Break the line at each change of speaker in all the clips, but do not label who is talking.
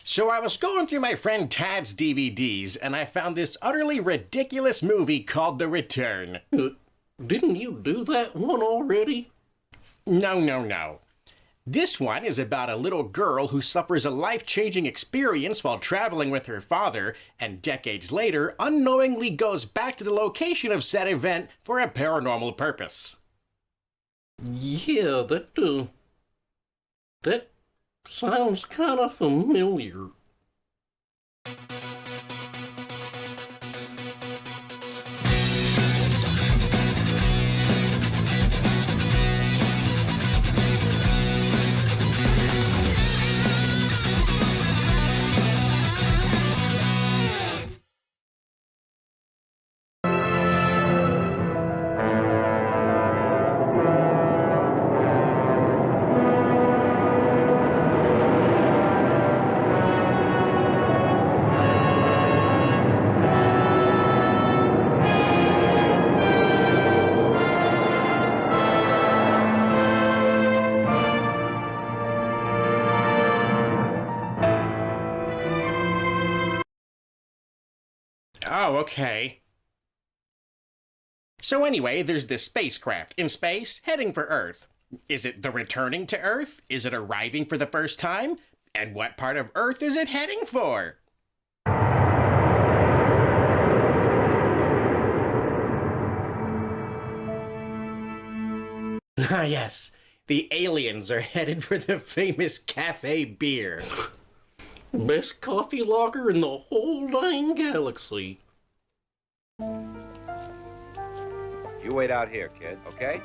So I was going through my friend Tad's DVDs, and I found this utterly ridiculous movie called The Return.
Didn't you do that one already?
No. This one is about a little girl who suffers a life-changing experience while traveling with her father, and decades later unknowingly goes back to the location of said event for a paranormal purpose.
Yeah, that sounds kind of familiar.
Oh, okay. So anyway, there's this spacecraft in space heading for Earth. Is it the returning to Earth? Is it arriving for the first time? And what part of Earth is it heading for? Ah, yes. The aliens are headed for the famous cafe beer.
Best coffee lager in the whole dang galaxy.
You wait out here, kid, okay?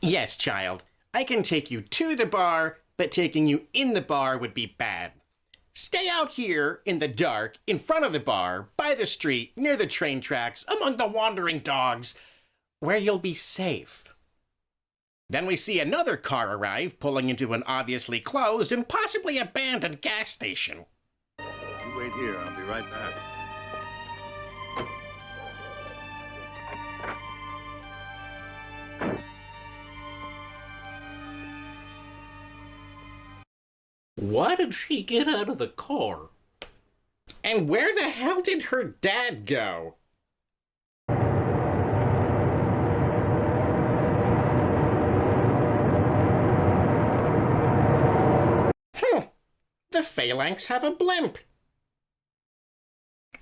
Yes, child. I can take you to the bar, but taking you in the bar would be bad. Stay out here in the dark, in front of the bar, by the street, near the train tracks, among the wandering dogs, where you'll be safe. Then we see another car arrive, pulling into an obviously closed and possibly abandoned gas station.
You wait here, I'll be right back.
Why did she get out of the car?
And where the hell did her dad go? The phalanx have a blimp.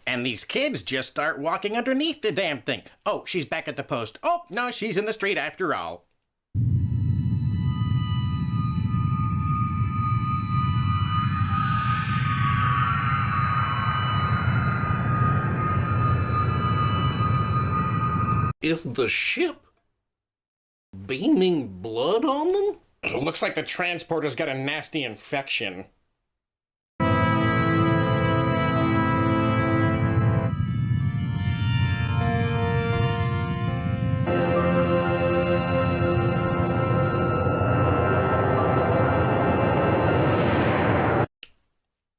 And these kids just start walking underneath the damn thing. Oh, she's back at the post. Oh, no, she's in the street after all.
Is the ship beaming blood on them?
It looks like the transporter's got a nasty infection.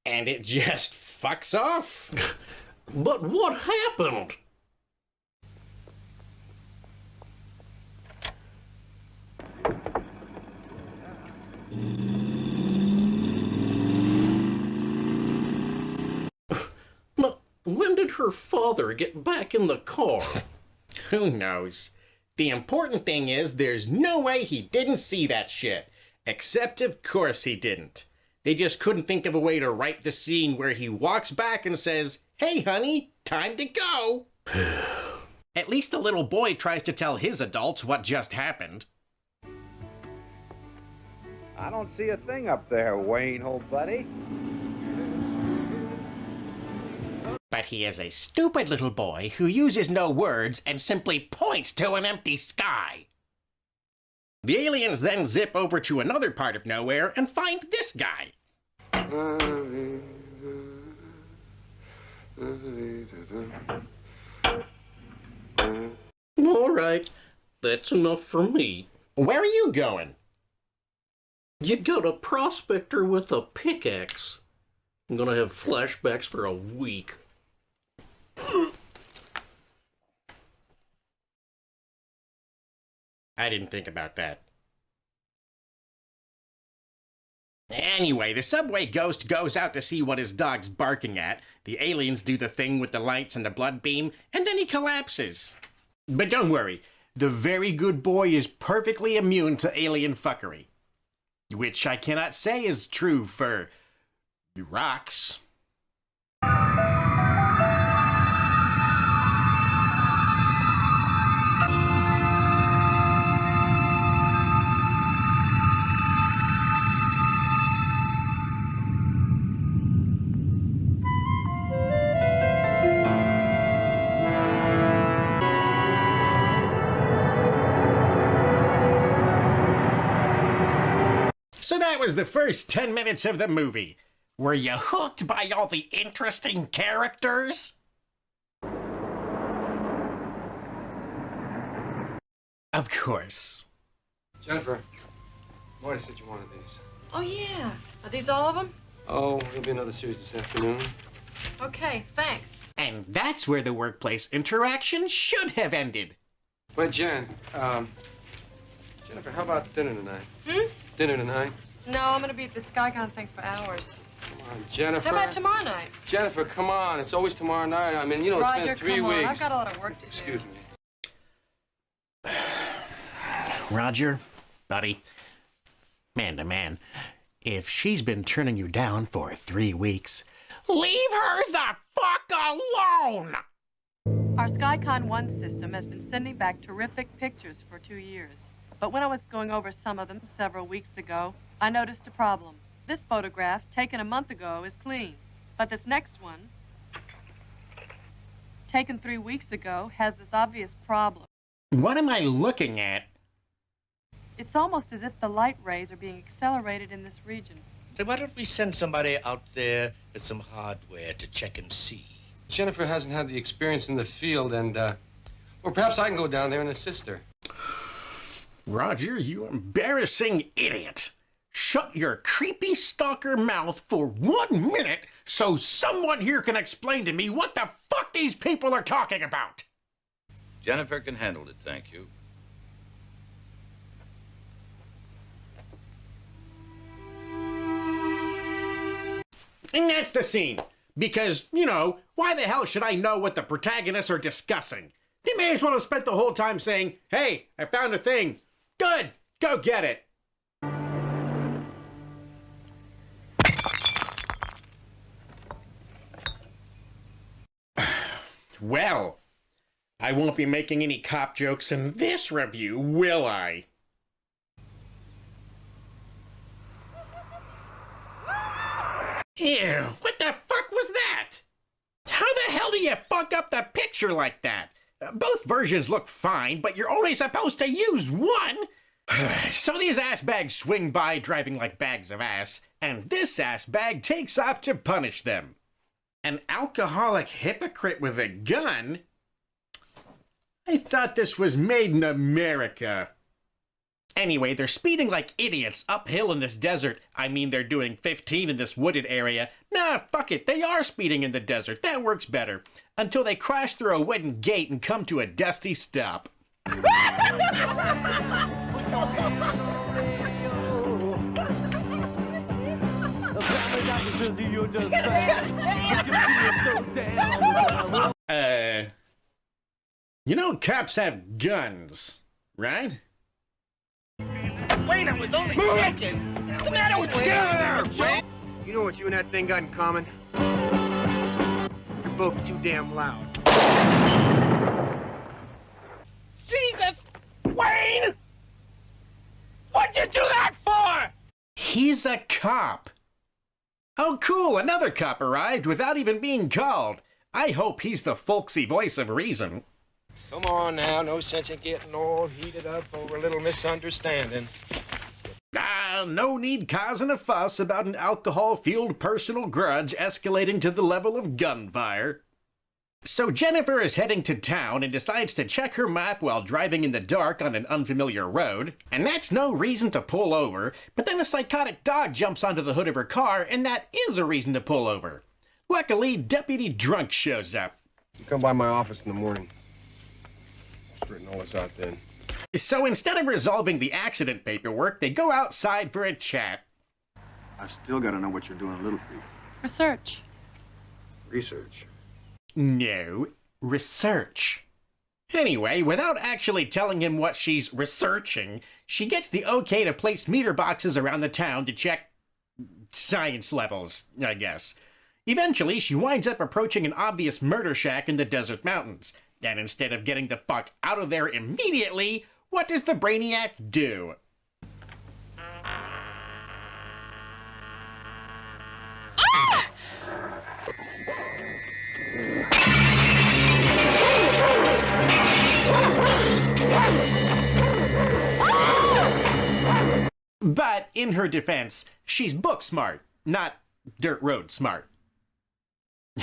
And it just fucks off.
But what happened? Now, when did her father get back in the car?
Who knows? The important thing is there's no way he didn't see that shit. Except, of course, he didn't. They just couldn't think of a way to write the scene where he walks back and says, "Hey, honey, time to go." At least the little boy tries to tell his adults what just happened.
I don't see a thing up there, Wayne, old buddy.
But he is a stupid little boy who uses no words and simply points to an empty sky. The aliens then zip over to another part of nowhere and find this guy.
All right, that's enough for me.
Where are you going?
You got a prospector with a pickaxe. I'm gonna have flashbacks for a week.
I didn't think about that. Anyway, the subway ghost goes out to see what his dog's barking at. The aliens do the thing with the lights and the blood beam, and then he collapses. But don't worry, the very good boy is perfectly immune to alien fuckery. Which I cannot say is true for rocks. So that was the first 10 minutes of the movie. Were you hooked by all the interesting characters? Of course.
Jennifer, Marty said you wanted these.
Oh, yeah. Are these all of them?
Oh, there'll be another series this afternoon.
Okay, thanks.
And that's where the workplace interaction should have ended.
Wait, Jen, Jennifer, how about dinner tonight? Dinner tonight?
No, I'm gonna be at the Skygon thing for hours.
Come on, Jennifer.
How about tomorrow night?
Jennifer, come on. It's always tomorrow night. I mean, you know,
Roger,
it's been 3
come
weeks.
on. I've got a lot of work to do.
Excuse me.
Roger, buddy, man to man, if she's been turning you down for 3 weeks, leave her the fuck alone!
Our Skycon 1 system has been sending back terrific pictures for 2 years. But when I was going over some of them several weeks ago, I noticed a problem. This photograph, taken a month ago, is clean. But this next one, taken 3 weeks ago, has this obvious problem.
What am I looking at?
It's almost as if the light rays are being accelerated in this region.
So why don't we send somebody out there with some hardware to check and see?
Jennifer hasn't had the experience in the field, and, well, perhaps I can go down there and assist her.
Roger, you embarrassing idiot. Shut your creepy stalker mouth for 1 minute so someone here can explain to me what the fuck these people are talking about.
Jennifer can handle it, thank you.
And that's the scene. Because, you know, why the hell should I know what the protagonists are discussing? They may as well have spent the whole time saying, hey, I found a thing. Good, go get it. Well, I won't be making any cop jokes in this review, will I? Ew, what the fuck was that? How the hell do you fuck up the picture like that? Both versions look fine, but you're only supposed to use one. So these ass bags swing by driving like bags of ass, and this ass bag takes off to punish them. An alcoholic hypocrite with a gun? I thought this was made in America. Anyway, they're speeding like idiots uphill in this desert. I mean, they're doing 15 in this wooded area. Nah, fuck it, they are speeding in the desert. That works better. Until they crash through a wooden gate and come to a dusty stop. You know cops have guns, right?
Wayne, I was only joking. What's the matter with you? Get out of there, Wayne!
You know what you and that thing got in common? You're both too damn loud.
Jesus! Wayne! What'd you do that for?
He's a cop. Oh, cool, another cop arrived without even being called. I hope he's the folksy voice of reason.
Come on now, no sense in getting all heated up over a little misunderstanding.
No need causing a fuss about an alcohol-fueled personal grudge escalating to the level of gunfire. So Jennifer is heading to town and decides to check her map while driving in the dark on an unfamiliar road. And that's no reason to pull over, but then a psychotic dog jumps onto the hood of her car, and that is a reason to pull over. Luckily, Deputy Drunk shows up.
You come by my office in the morning. Straighten all this out then.
So instead of resolving the accident paperwork, they go outside for a chat.
I still gotta know what you're doing, Little Creek.
Research.
Research.
No, research. Anyway, without actually telling him what she's researching, she gets the okay to place meter boxes around the town to check science levels, I guess. Eventually, she winds up approaching an obvious murder shack in the desert mountains. And instead of getting the fuck out of there immediately, what does the Brainiac do? But, in her defense, she's book smart, not dirt road smart.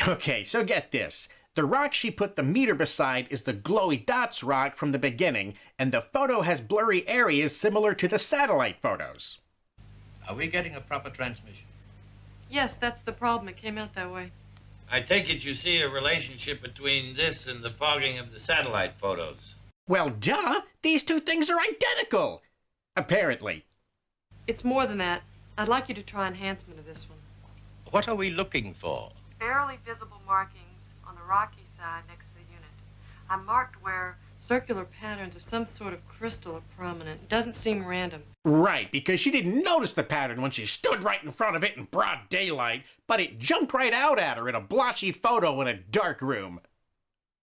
Okay, so get this. The rock she put the meter beside is the glowy dots rock from the beginning, and the photo has blurry areas similar to the satellite photos.
Are we getting a proper transmission?
Yes, that's the problem. It came out that way.
I take it you see a relationship between this and the fogging of the satellite photos.
Well, duh! These two things are identical! Apparently.
It's more than that. I'd like you to try enhancement of this one.
What are we looking for?
Barely visible markings on the rocky side next to the unit. I marked where circular patterns of some sort of crystal are prominent. It doesn't seem random.
Right, because she didn't notice the pattern when she stood right in front of it in broad daylight, but it jumped right out at her in a blotchy photo in a dark room.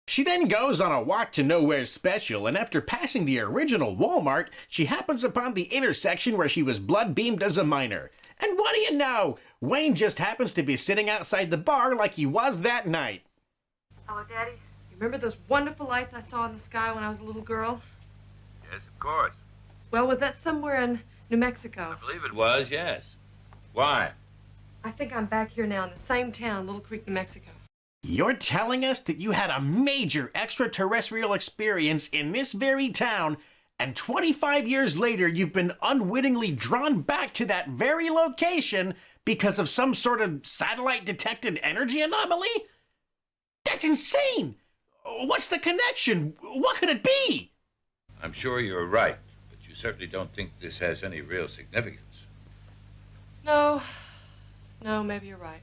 She then goes on a walk to Nowhere Special, and after passing the original Walmart, she happens upon the intersection where she was blood beamed as a minor. And what do you know? Wayne just happens to be sitting outside the bar like he was that night.
Hello, Daddy. You remember those wonderful lights I saw in the sky when I was a little girl?
Yes, of course.
Well, was that somewhere in New Mexico?
I believe it was, yes. Why?
I think I'm back here now in the same town, Little Creek, New Mexico.
You're telling us that you had a major extraterrestrial experience in this very town, and 25 years later you've been unwittingly drawn back to that very location because of some sort of satellite-detected energy anomaly? That's insane! What's the connection? What could it be?
I'm sure you're right, but you certainly don't think this has any real significance.
No, maybe you're right.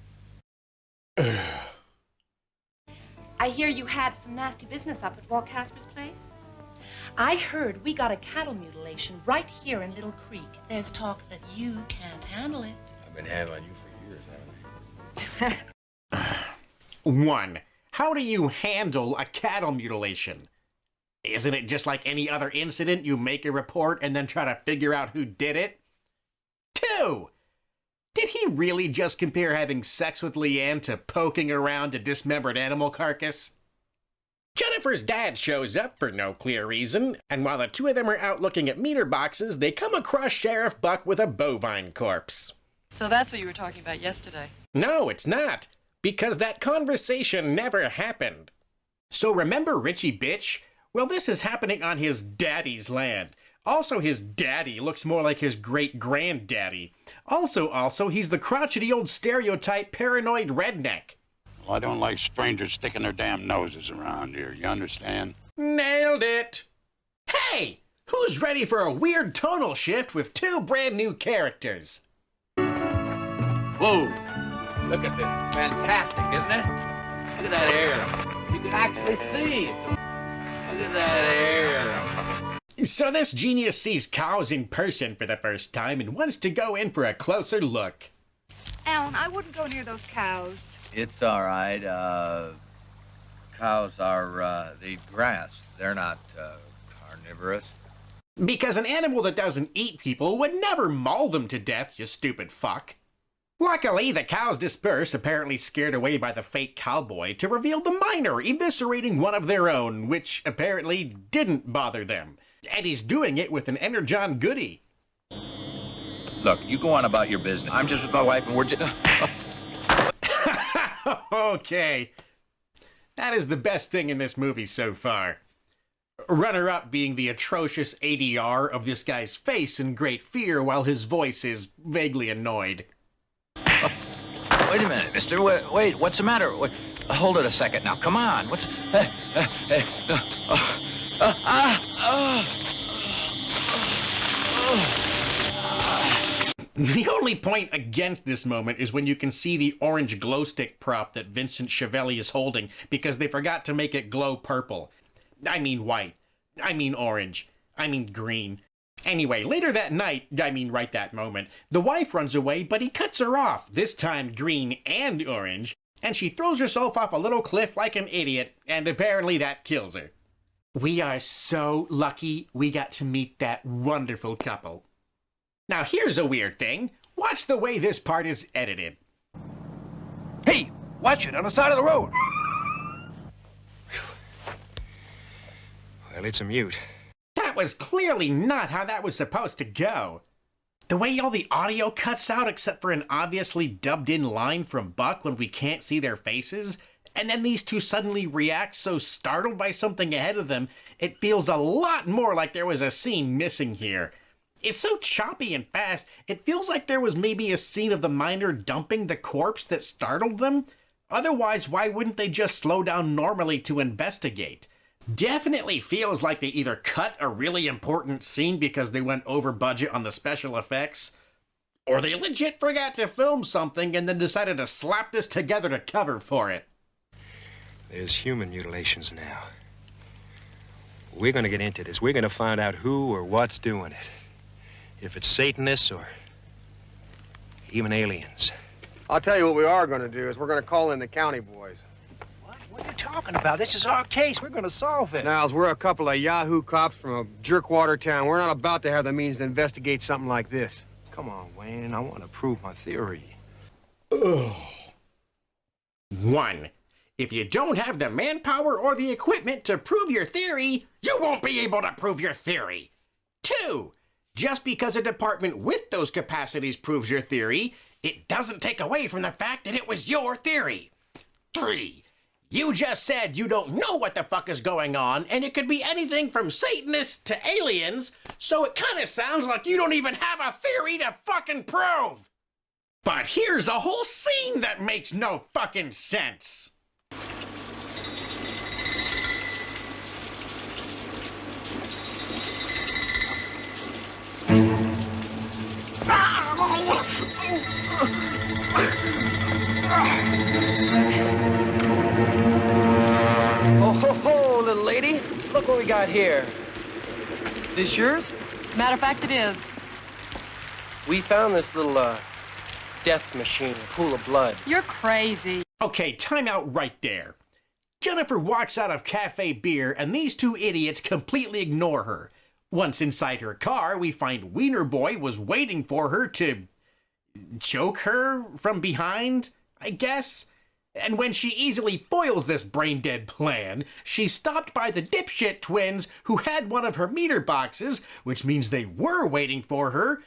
I hear you had some nasty business up at Walt Casper's place. I heard we got a cattle mutilation right here in Little Creek. There's talk that you can't handle it.
I've been handling you for years, haven't I?
1. How do you handle a cattle mutilation? Isn't it just like any other incident? You make a report and then try to figure out who did it? 2. Did he really just compare having sex with Leanne to poking around a dismembered animal carcass? Jennifer's dad shows up for no clear reason, and while the two of them are out looking at meter boxes, they come across Sheriff Buck with a bovine corpse.
So that's what you were talking about yesterday.
No, it's not, because that conversation never happened. So remember Richie Bitch? Well, this is happening on his daddy's land. Also, his daddy looks more like his great-granddaddy. Also, he's the crotchety old stereotype paranoid redneck.
Well, I don't like strangers sticking their damn noses around here, you understand?
Nailed it! Hey! Who's ready for a weird tonal shift with two brand new characters?
Whoa! Look at this. Fantastic, isn't it? Look at that air. You can actually see. Look at that air.
So this genius sees cows in person for the first time and wants to go in for a closer look.
Alan, I wouldn't go near those cows.
It's all right. Cows are, they eat grass. They're not, carnivorous.
Because an animal that doesn't eat people would never maul them to death, you stupid fuck. Luckily, the cows disperse, apparently scared away by the fake cowboy, to reveal the miner eviscerating one of their own, which apparently didn't bother them. And he's doing it with an Energon goodie.
Look, you go on about your business. I'm just with my wife and we're just...
Okay. That is the best thing in this movie so far. Runner-up being the atrocious ADR of this guy's face in great fear while his voice is vaguely annoyed.
Wait a minute, mister. Wait, what's the matter? Wait, hold it a second now. Come on. What's...
The only point against this moment is when you can see the orange glow stick prop that Vincent Schiavelli is holding because they forgot to make it glow purple. I mean white. I mean orange. I mean green. Anyway, later that night, right that moment, the wife runs away, but he cuts her off, this time green and orange, and she throws herself off a little cliff like an idiot, and apparently that kills her. We are so lucky we got to meet that wonderful couple. Now here's a weird thing. Watch the way this part is edited.
Hey, watch it on the side of the road. Well, it's a mute.
That was clearly not how that was supposed to go. The way all the audio cuts out except for an obviously dubbed in line from Buck when we can't see their faces, and then these two suddenly react so startled by something ahead of them, it feels a lot more like there was a scene missing here. It's so choppy and fast, it feels like there was maybe a scene of the miner dumping the corpse that startled them. Otherwise, why wouldn't they just slow down normally to investigate? Definitely feels like they either cut a really important scene because they went over budget on the special effects, or they legit forgot to film something and then decided to slap this together to cover for it.
There's human mutilations now. We're gonna get into this. We're gonna find out who or what's doing it. If it's Satanists or even aliens.
I'll tell you what we are gonna do is we're gonna call in the county boys.
What are you talking about? This is our case. We're gonna solve it.
Niles, we're a couple of Yahoo cops from a jerkwater town. We're not about to have the means to investigate something like this.
Come on, Wayne. I want to prove my theory.
Ugh. 1. If you don't have the manpower or the equipment to prove your theory, you won't be able to prove your theory. 2. Just because a department with those capacities proves your theory, it doesn't take away from the fact that it was your theory. 3. You just said you don't know what the fuck is going on, and it could be anything from Satanists to aliens, so it kind of sounds like you don't even have a theory to fucking prove. But here's a whole scene that makes no fucking sense.
Oh, little lady, look what we got here. This yours?
Matter of fact, it is.
We found this little, death machine, pool of blood.
You're crazy.
Okay, time out right there. Jennifer walks out of Cafe Beer, and these two idiots completely ignore her. Once inside her car, we find Wiener Boy was waiting for her to choke her from behind, I guess? And when she easily foils this brain-dead plan, she's stopped by the dipshit twins who had one of her meter boxes, which means they were waiting for her,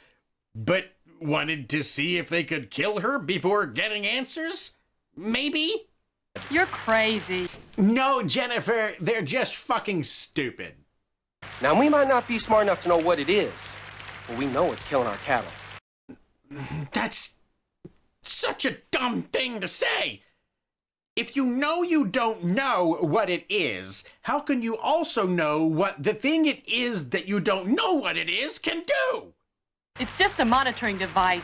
but wanted to see if they could kill her before getting answers? Maybe?
You're crazy.
No, Jennifer, they're just fucking stupid.
Now, we might not be smart enough to know what it is, but we know it's killing our cattle.
That's such a dumb thing to say. If you know you don't know what it is, how can you also know what the thing it is that you don't know what it is can do?
It's just a monitoring device.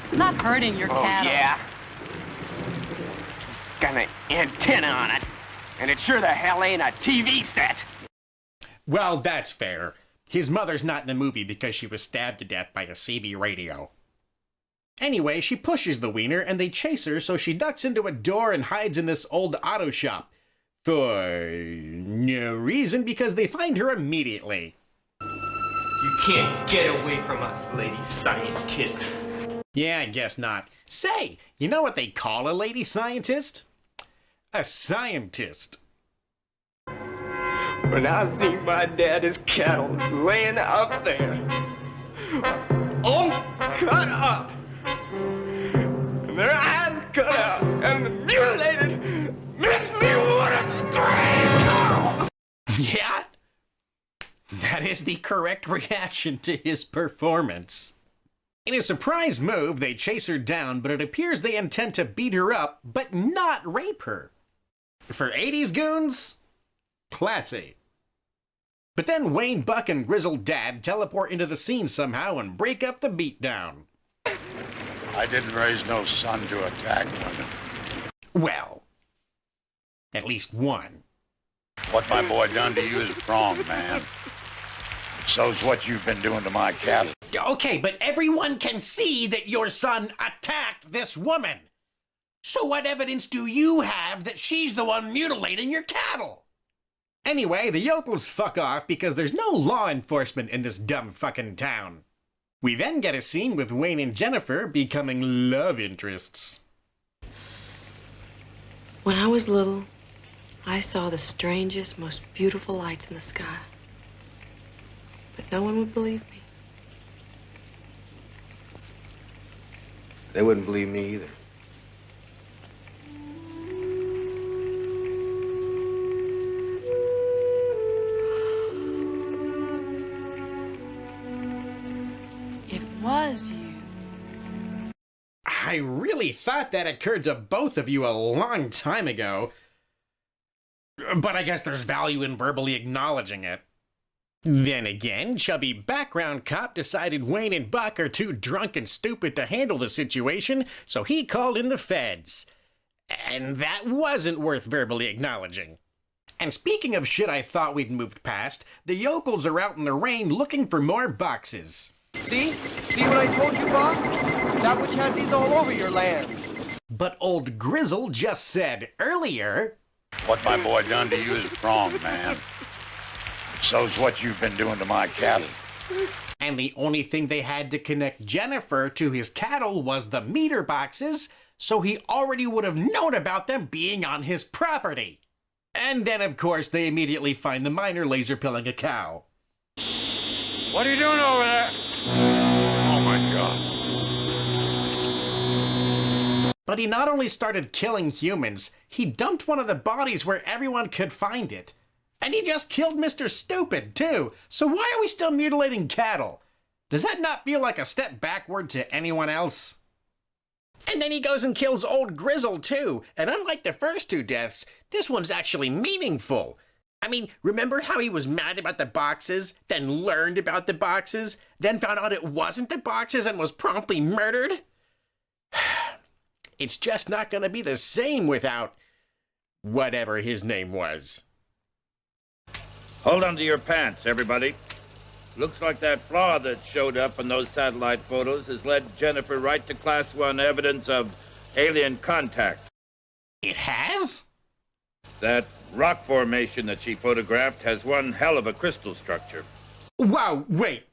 It's not hurting your cattle.
Oh, yeah? It's got an antenna on it, and it sure the hell ain't a TV set.
Well, that's fair. His mother's not in the movie because she was stabbed to death by a CB radio. Anyway, she pushes the wiener and they chase her, so she ducks into a door and hides in this old auto shop. For no reason, because they find her immediately.
You can't get away from us, lady scientist.
Yeah, I guess not. Say, you know what they call a lady scientist? A scientist.
When I see my daddy's cattle laying out there, all cut up, and their eyes cut out, and mutilated, makes me want to scream!
Yeah? That is the correct reaction to his performance. In a surprise move, they chase her down, but it appears they intend to beat her up, but not rape her. For 80s goons? Classy. But then Wayne, Buck, and Grizzled Dad teleport into the scene somehow and break up the beatdown.
I didn't raise no son to attack women.
Well, at least one.
What my boy done to you is wrong, man. So's what you've been doing to my cattle.
Okay, but everyone can see that your son attacked this woman. So what evidence do you have that she's the one mutilating your cattle? Anyway, the yokels fuck off because there's no law enforcement in this dumb fucking town. We then get a scene with Wayne and Jennifer becoming love interests.
When I was little, I saw the strangest, most beautiful lights in the sky. But no one would believe me.
They wouldn't believe me either.
It was you.
I really thought that occurred to both of you a long time ago. But I guess there's value in verbally acknowledging it. Then again, chubby background cop decided Wayne and Buck are too drunk and stupid to handle the situation, so he called in the feds. And that wasn't worth verbally acknowledging. And speaking of shit I thought we'd moved past, the yokels are out in the rain looking for more boxes.
See? See what I told you, boss? That which has these all over your land.
But old Grizzle just said earlier...
What my boy done to you is wrong, man. So's what you've been doing to my cattle.
And the only thing they had to connect Jennifer to his cattle was the meter boxes, so he already would have known about them being on his property. And then, of course, they immediately find the miner laser pilling a cow.
What are you doing over there? Oh my God.
But he not only started killing humans, he dumped one of the bodies where everyone could find it. And he just killed Mr. Stupid, too. So why are we still mutilating cattle? Does that not feel like a step backward to anyone else? And then he goes and kills old Grizzle, too. And unlike the first two deaths, this one's actually meaningful. I mean, remember how he was mad about the boxes, then learned about the boxes, then found out it wasn't the boxes and was promptly murdered? It's just not going to be the same without whatever his name was.
Hold on to your pants, everybody. Looks like that flaw that showed up in those satellite photos has led Jennifer right to Class 1 evidence of alien contact.
It has?
That rock formation that she photographed has one hell of a crystal structure.
Wow, wait.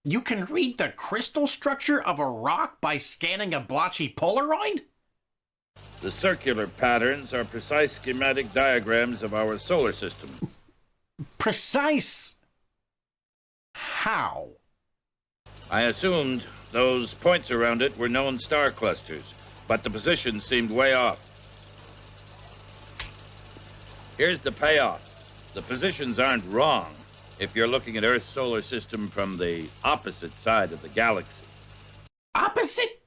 You can read the crystal structure of a rock by scanning a blotchy Polaroid?
The circular patterns are precise schematic diagrams of our solar system.
Precise? How?
I assumed those points around it were known star clusters, but the position seemed way off. Here's the payoff. The positions aren't wrong if you're looking at Earth's solar system from the opposite side of the galaxy.
Opposite?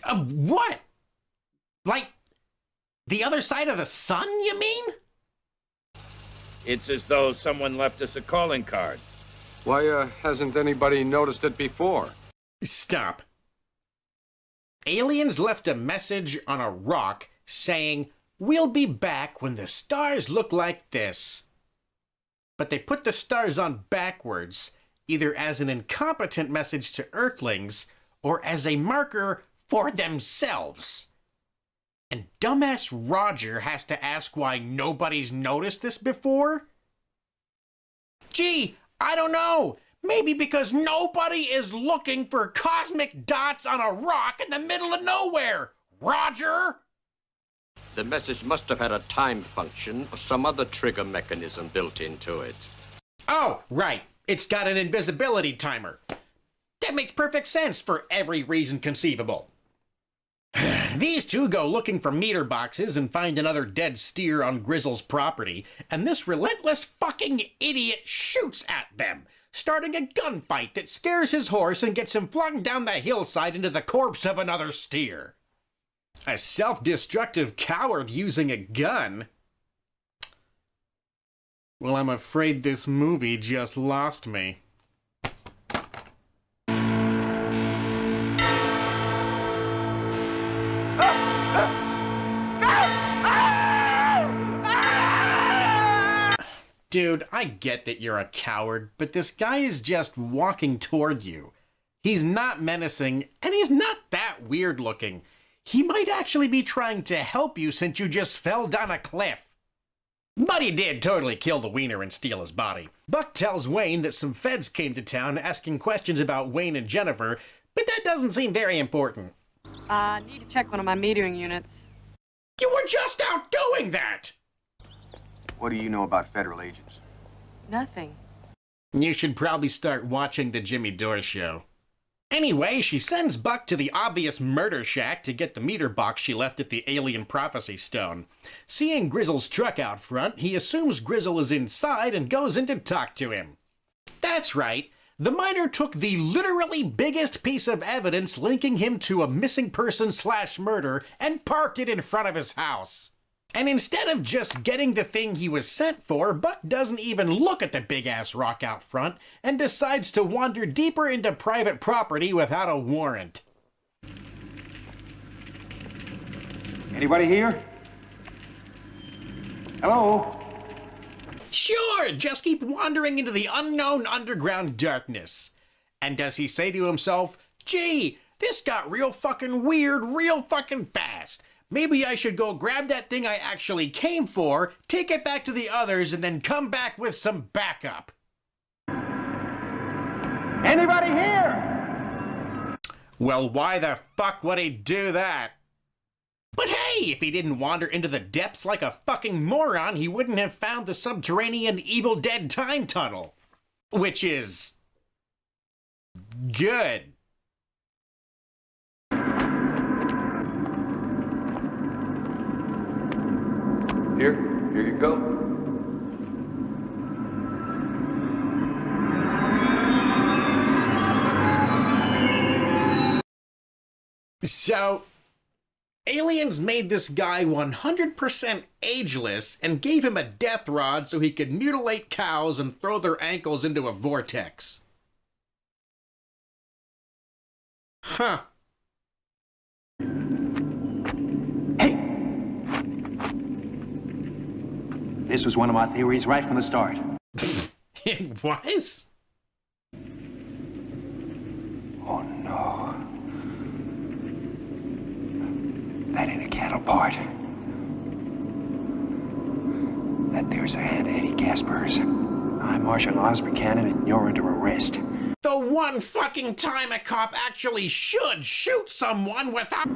Of what? Like, the other side of the sun, you mean?
It's as though someone left us a calling card.
Why, hasn't anybody noticed it before?
Stop. Aliens left a message on a rock saying, "We'll be back when the stars look like this." But they put the stars on backwards, either as an incompetent message to Earthlings or as a marker for themselves. And dumbass Roger has to ask why nobody's noticed this before? Gee, I don't know. Maybe because nobody is looking for cosmic dots on a rock in the middle of nowhere. Roger?
The message must have had a time function or some other trigger mechanism built into it.
Oh, right. It's got an invisibility timer. That makes perfect sense for every reason conceivable. These two go looking for meter boxes and find another dead steer on Grizzle's property, and this relentless fucking idiot shoots at them, starting a gunfight that scares his horse and gets him flung down the hillside into the corpse of another steer. A self-destructive coward using a gun? Well, I'm afraid this movie just lost me. Dude, I get that you're a coward, but this guy is just walking toward you. He's not menacing, and he's not that weird looking. He might actually be trying to help you since you just fell down a cliff. But he did totally kill the wiener and steal his body. Buck tells Wayne that some feds came to town asking questions about Wayne and Jennifer, but that doesn't seem very important.
I need to check one of my metering units.
You were just out doing that!
What do you know about federal agents?
Nothing.
You should probably start watching the Jimmy Dore show. Anyway, she sends Buck to the obvious murder shack to get the meter box she left at the alien prophecy stone. Seeing Grizzle's truck out front, he assumes Grizzle is inside and goes in to talk to him. That's right. The miner took the literally biggest piece of evidence linking him to a missing person / murder and parked it in front of his house. And instead of just getting the thing he was sent for, Buck doesn't even look at the big-ass rock out front and decides to wander deeper into private property without a warrant.
Anybody here? Hello?
Sure, just keep wandering into the unknown underground darkness. And does he say to himself, gee, this got real fucking weird real fucking fast. Maybe I should go grab that thing I actually came for, take it back to the others, and then come back with some backup.
Anybody here?
Well, why the fuck would he do that? But hey, if he didn't wander into the depths like a fucking moron, he wouldn't have found the subterranean Evil Dead time tunnel. Which is... good.
Here you go.
So, aliens made this guy 100% ageless and gave him a death rod so he could mutilate cows and throw their ankles into a vortex. Huh.
This was one of my theories right from the start.
It was?
Oh, no. That ain't a cattle part. That there's a hand of Eddie Gasper's. I'm Marshal Osby Cannon, and you're under arrest.
The one fucking time a cop actually should shoot someone without...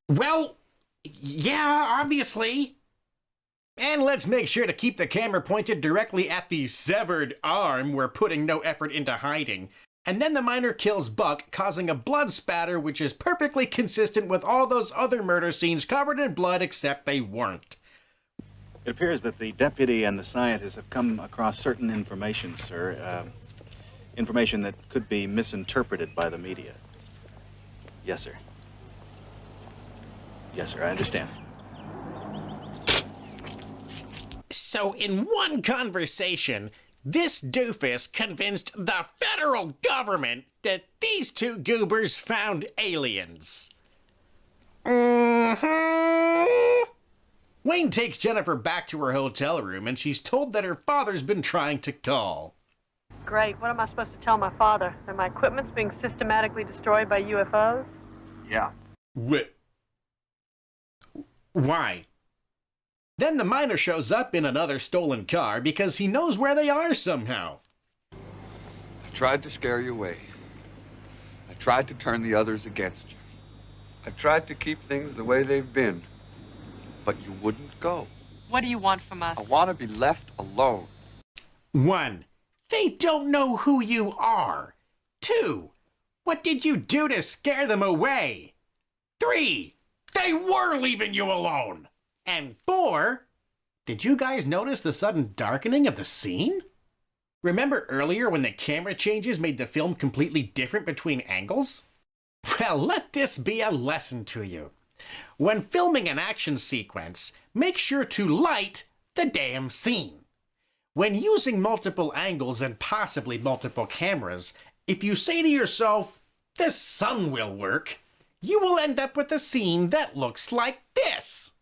Well, yeah, obviously. And let's make sure to keep the camera pointed directly at the severed arm we're putting no effort into hiding. And then the miner kills Buck, causing a blood spatter which is perfectly consistent with all those other murder scenes covered in blood except they weren't.
It appears that the deputy and the scientists have come across certain information, sir. Information that could be misinterpreted by the media. Yes, sir. Yes, sir, I understand.
So in one conversation, this doofus convinced the federal government that these two goobers found aliens. Wayne takes Jennifer back to her hotel room and she's told that her father's been trying to call.
Great. What am I supposed to tell my father? That my equipment's being systematically destroyed by UFOs?
Yeah.
Why? Then the miner shows up in another stolen car because he knows where they are somehow.
I tried to scare you away. I tried to turn the others against you. I tried to keep things the way they've been, but you wouldn't go.
What do you want from us?
I want to be left alone.
1. They don't know who you are. 2. What did you do to scare them away? 3. They were leaving you alone. And 4, did you guys notice the sudden darkening of the scene? Remember earlier when the camera changes made the film completely different between angles? Well, let this be a lesson to you. When filming an action sequence, make sure to light the damn scene. When using multiple angles and possibly multiple cameras, if you say to yourself, The sun will work. You will end up with a scene that looks like this.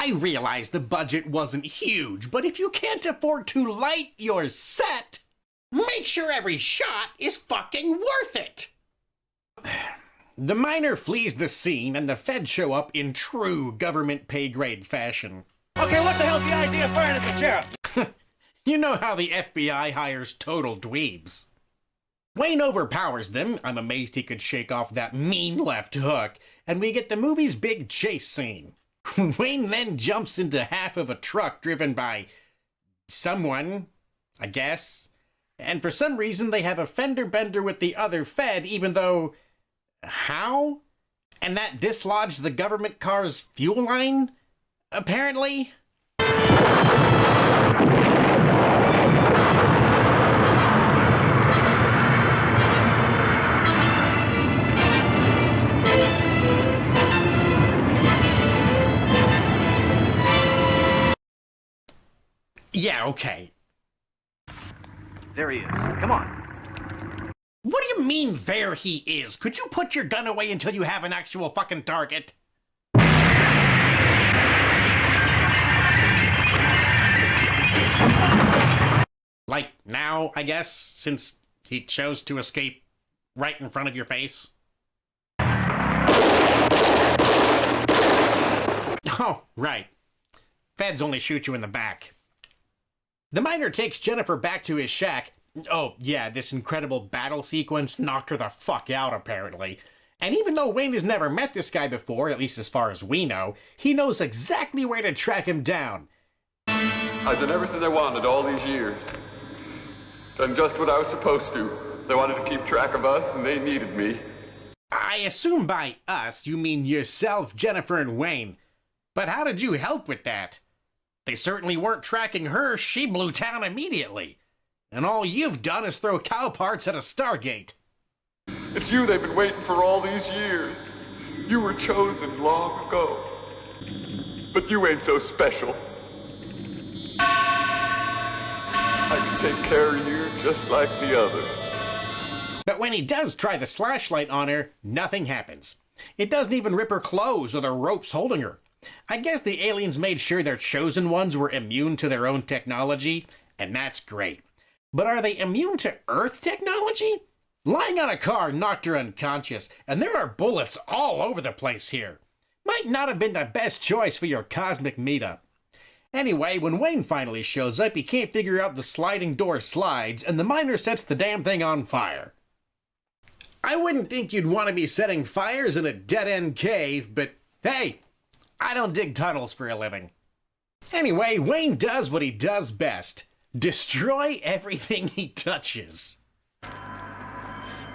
I realize the budget wasn't huge, but if you can't afford to light your set, make sure every shot is fucking worth it! The miner flees the scene and the feds show up in true government pay-grade fashion.
Okay, what the hell's the idea of firing at the sheriff?
You know how the FBI hires total dweebs. Wayne overpowers them, I'm amazed he could shake off that mean left hook, and we get the movie's big chase scene. Wayne then jumps into half of a truck driven by someone, I guess, and for some reason they have a fender bender with the other Fed, even though... How? And that dislodged the government car's fuel line? Apparently? Yeah, okay.
There he is. Come on.
What do you mean, there he is? Could you put your gun away until you have an actual fucking target? Like now, I guess, since he chose to escape right in front of your face? Oh, right. Feds only shoot you in the back. The miner takes Jennifer back to his shack. Oh, yeah, this incredible battle sequence knocked her the fuck out, apparently. And even though Wayne has never met this guy before, at least as far as we know, he knows exactly where to track him down.
I've done everything they wanted all these years. Done just what I was supposed to. They wanted to keep track of us, and they needed me.
I assume by us, you mean yourself, Jennifer, and Wayne. But how did you help with that? They certainly weren't tracking her. She blew town immediately. And all you've done is throw cow parts at a Stargate.
It's you they've been waiting for all these years. You were chosen long ago. But you ain't so special. I can take care of you just like the others.
But when he does try the flashlight on her, nothing happens. It doesn't even rip her clothes or the ropes holding her. I guess the aliens made sure their chosen ones were immune to their own technology, and that's great. But are they immune to Earth technology? Lying on a car knocked her unconscious, and there are bullets all over the place here. Might not have been the best choice for your cosmic meetup. Anyway, when Wayne finally shows up, he can't figure out the sliding door slides, and the miner sets the damn thing on fire. I wouldn't think you'd want to be setting fires in a dead-end cave, but hey, I don't dig tunnels for a living. Anyway, Wayne does what he does best. Destroy everything he touches.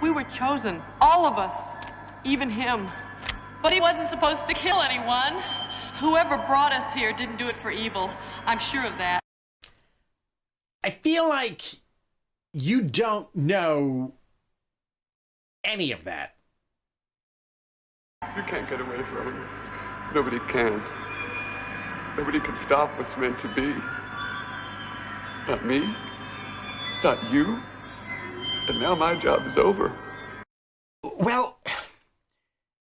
We were chosen, all of us, even him. But he wasn't supposed to kill anyone. Whoever brought us here didn't do it for evil. I'm sure of that.
I feel like you don't know any of that.
You can't get away from it. Nobody can. Nobody can stop what's meant to be. Not me. Not you. And now my job is over.
Well,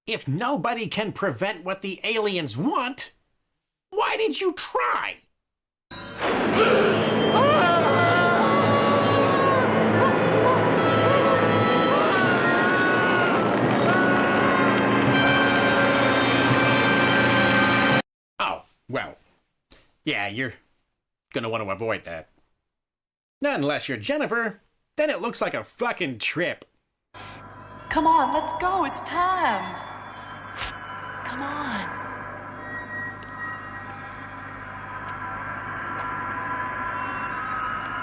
if nobody can prevent what the aliens want, why did you try? Oh, well, yeah, you're gonna want to avoid that. Unless you're Jennifer, then it looks like a fucking trip.
Come on, let's go. It's time.
Come on.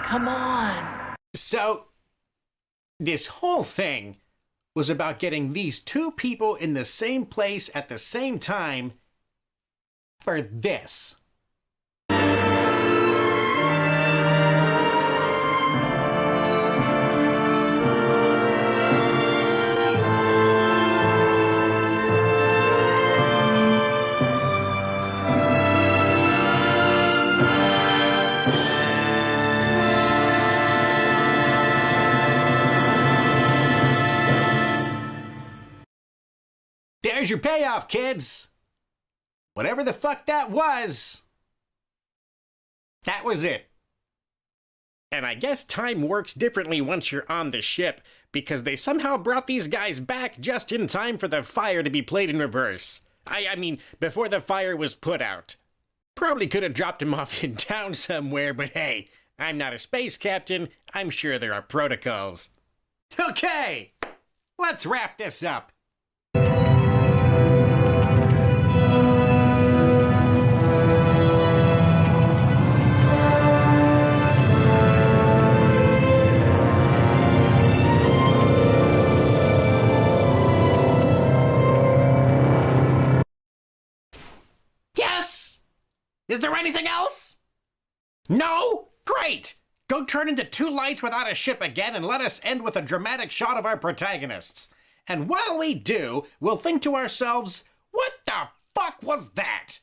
Come on.
So, this whole thing was about getting these two people in the same place at the same time for this. There's your payoff, kids. Whatever the fuck that was it. And I guess time works differently once you're on the ship, because they somehow brought these guys back just in time for the fire to be played in reverse. I mean, before the fire was put out. Probably could have dropped him off in town somewhere, but hey, I'm not a space captain. I'm sure there are protocols. Okay, let's wrap this up. Yes! Is there anything else? No? Great! Go turn into two lights without a ship again and let us end with a dramatic shot of our protagonists. And while we do, we'll think to ourselves, what the fuck was that?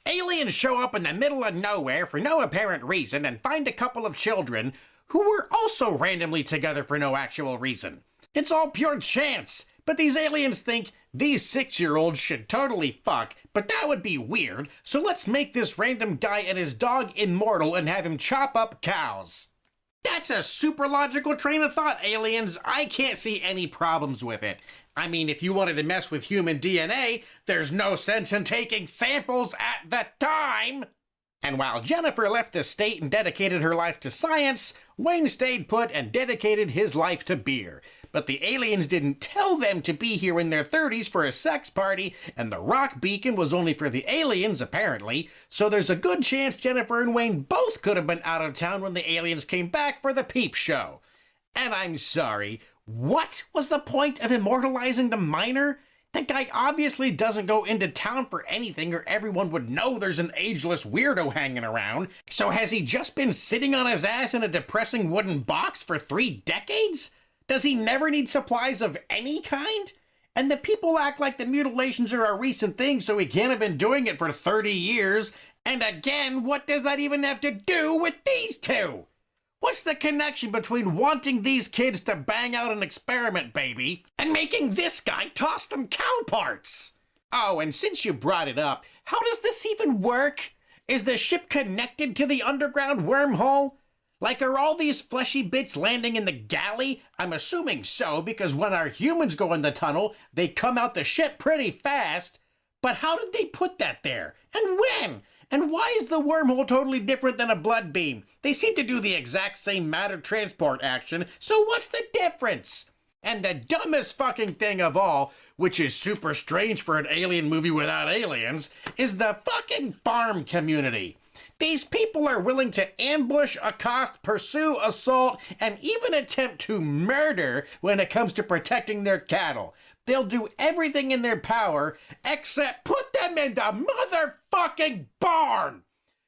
Aliens show up in the middle of nowhere for no apparent reason and find a couple of children who were also randomly together for no actual reason. It's all pure chance, but these aliens think these 6-year-olds should totally fuck, but that would be weird, so let's make this random guy and his dog immortal and have him chop up cows. That's a super logical train of thought, aliens. I can't see any problems with it. I mean, if you wanted to mess with human DNA, there's no sense in taking samples at the time. And while Jennifer left the state and dedicated her life to science, Wayne stayed put and dedicated his life to beer. But the aliens didn't tell them to be here in their 30s for a sex party, and the rock beacon was only for the aliens, apparently, so there's a good chance Jennifer and Wayne both could have been out of town when the aliens came back for the peep show. And I'm sorry, what was the point of immortalizing the miner? That guy obviously doesn't go into town for anything or everyone would know there's an ageless weirdo hanging around. So has he just been sitting on his ass in a depressing wooden box for 3 decades? Does he never need supplies of any kind? And the people act like the mutilations are a recent thing, so he can't have been doing it for 30 years. And again, what does that even have to do with these two? What's the connection between wanting these kids to bang out an experiment baby and making this guy toss them cow parts? Oh, and since you brought it up, how does this even work? Is the ship connected to the underground wormhole? Like, are all these fleshy bits landing in the galley? I'm assuming so, because when our humans go in the tunnel, they come out the ship pretty fast. But how did they put that there? And when? And why is the wormhole totally different than a blood beam? They seem to do the exact same matter transport action, so what's the difference? And the dumbest fucking thing of all, which is super strange for an alien movie without aliens, is the fucking farm community. These people are willing to ambush, accost, pursue, assault, and even attempt to murder when it comes to protecting their cattle. They'll do everything in their power except put them in the motherfucking barn.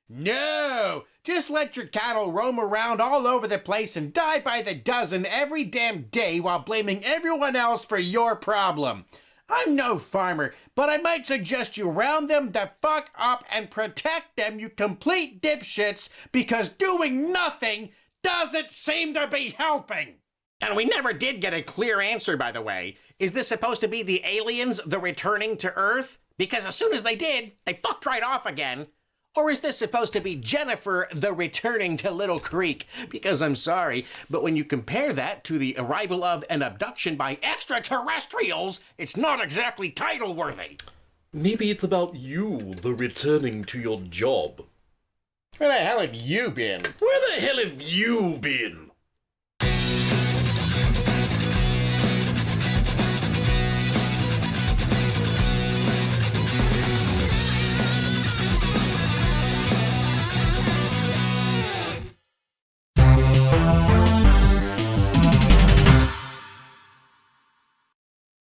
No, just let your cattle roam around all over the place and die by the dozen every damn day while blaming everyone else for your problem. I'm no farmer, but I might suggest you round them the fuck up and protect them, you complete dipshits, because doing nothing doesn't seem to be helping. And we never did get a clear answer, by the way. Is this supposed to be the aliens, the returning to Earth? Because as soon as they did, they fucked right off again. Or is this supposed to be Jennifer, the returning to Little Creek? Because I'm sorry, but when you compare that to the arrival of an abduction by extraterrestrials, it's not exactly title-worthy.
Maybe it's about you, the returning to your job.
Where the hell have you been?
Where the hell have you been?